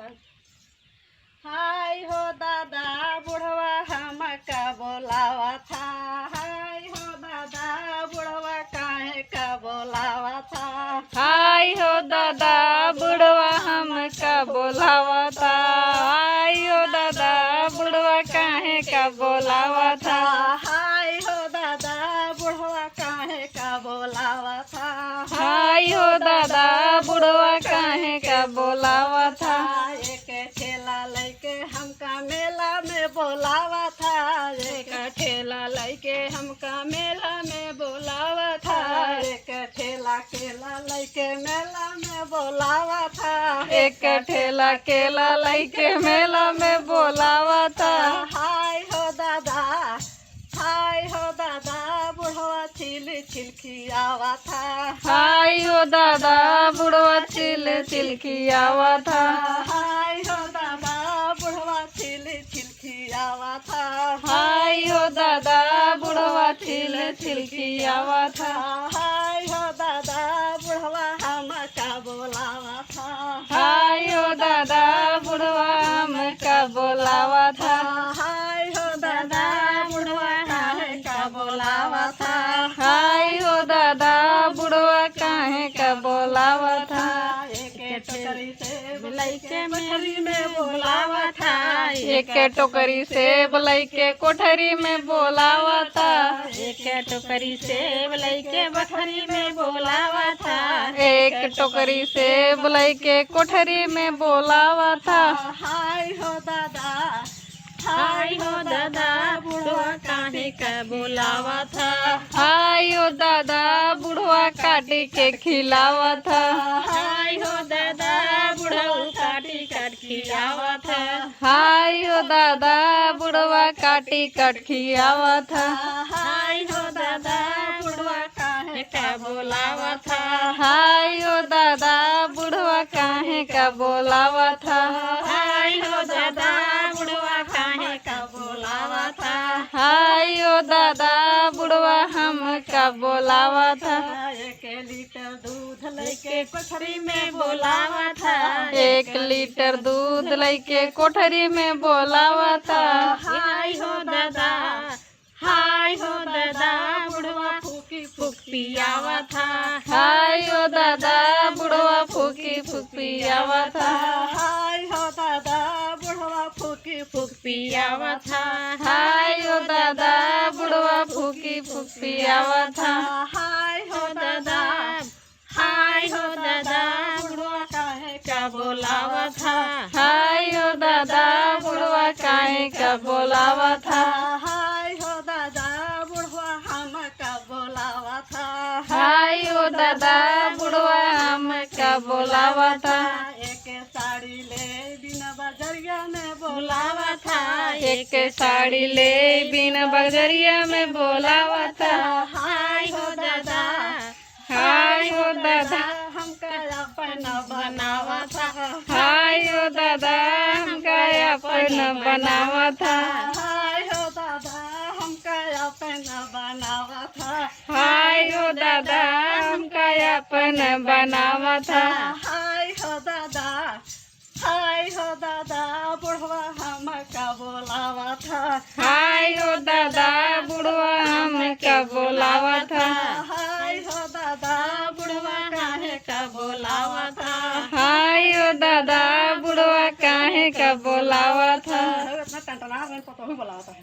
हाय हो दादा बुढ़वा हमका बोलावा था। हाय हो दादा बुढ़वा काहे का बोलावा था। हाय हो दादा बुढ़वा हमका बोलावा था। हाय हो दादा बुढ़वा काहे का बोलावा था। हाय हो दादा बुढ़वा काहे का बोलावा था। हाय हो दादा बुढ़वा काहे का बोलावा था। एक ठेला लेके हमका मेला में बोलावा था। एक ठेला लेके हमका मेला में बोलावा था। एक ठेला केला लेके मेला में बोलावा था। एक ठेला केला लेके मेला में बोलावा था। हाय हो दादा हाय हो दादा बुढ़वा छिल छिल खियावा था। हाय हो दादा बुढ़वा छिल छिल खियावा था। हाय हो दादा बुढ़वा छिल छिल खियावा था। हाय हो दादा बुढ़वा छिल छिल खियावा था। हाय हो दादा बुढ़वा हमका बोलावा था। हाय हो दादा बुढ़वा हमका बोलावा था। हाय हो दादा बुढ़वा काहे का बोलावा था। हाय हो दादा बुढ़वा काहे का बोलावा था। एक टोकरी से बुलाइके मछली में बोलावा था। एक टोकरी से बुलाइके कोठरी में बोलावा था। एक टोकरी से बुलाइके बखरी में बोलावा था। एक टोकरी से बुलाइके कोठरी में बोलावा था। हाय हो दादा हाय हो दादा बुढ़वा काहे का बोलावा था। हाय हो दादा बुढ़वा काटी के खिलावा था। हाय हो दादा बुढ़वा काटी काट खिलावा था। हाय हो दादा बुढ़वा काटी कट खियावा था। हाय हो दादा बुढ़वा काहे का बोलावा था। हाय हो दादा बुढ़वा काहे का बोलावा था। हाय हो दादा बुढ़वा काहे का बोलावा था। हाय हो दादा बुढ़वा हमका बोलावा था। एक लीटर दूध लेके कोठरी में बोलावा था। एक लीटर दूध लेके कोठरी में बोलावा था। हाय हो दादा हाय हो दादा बुढ़वा फूकी फूक पियावा था। हाय हो दादा बुढ़वा फूकी फूक पियावा था। हाय हो दादा बुढ़वा फूकी फूक पियावा था। हाय हो दादा बुढ़वा फूकी फूक पियावा था। हाय हो दादा हाय हो दादा बुढ़वा काहे का बोलावा था। हाय हो दादा बुढ़वा काहे का बोलावा था। हाय हो दादा बुढ़वा हमका बोलावा था। हाय हो दादा बुढ़वा हमका बोलावा था। एक साड़ी ले बिना बजरिया में बोलावा था। एक साड़ी ले बिन बजरिया में बोलावा था। हाय हो दादा हाय हो दादा हमका अपन बनावा था। हाय हो दादा हमका अपन बनावा था। हाय हो दादा हमका अपन बनावा था। हाय हो दादा हमका अपन बनावा था। हाय हो दादा हाय हो दादा बुढ़वा हमका बोलावा था। हाय हो दादा बुढ़वा हमका बोलावा था। हाय हो दादा बुढ़वा काहे का बोलावा था। हाय हो दादा बुढ़वा काहे का बोलावा था। इतना टंटना बोलावा था।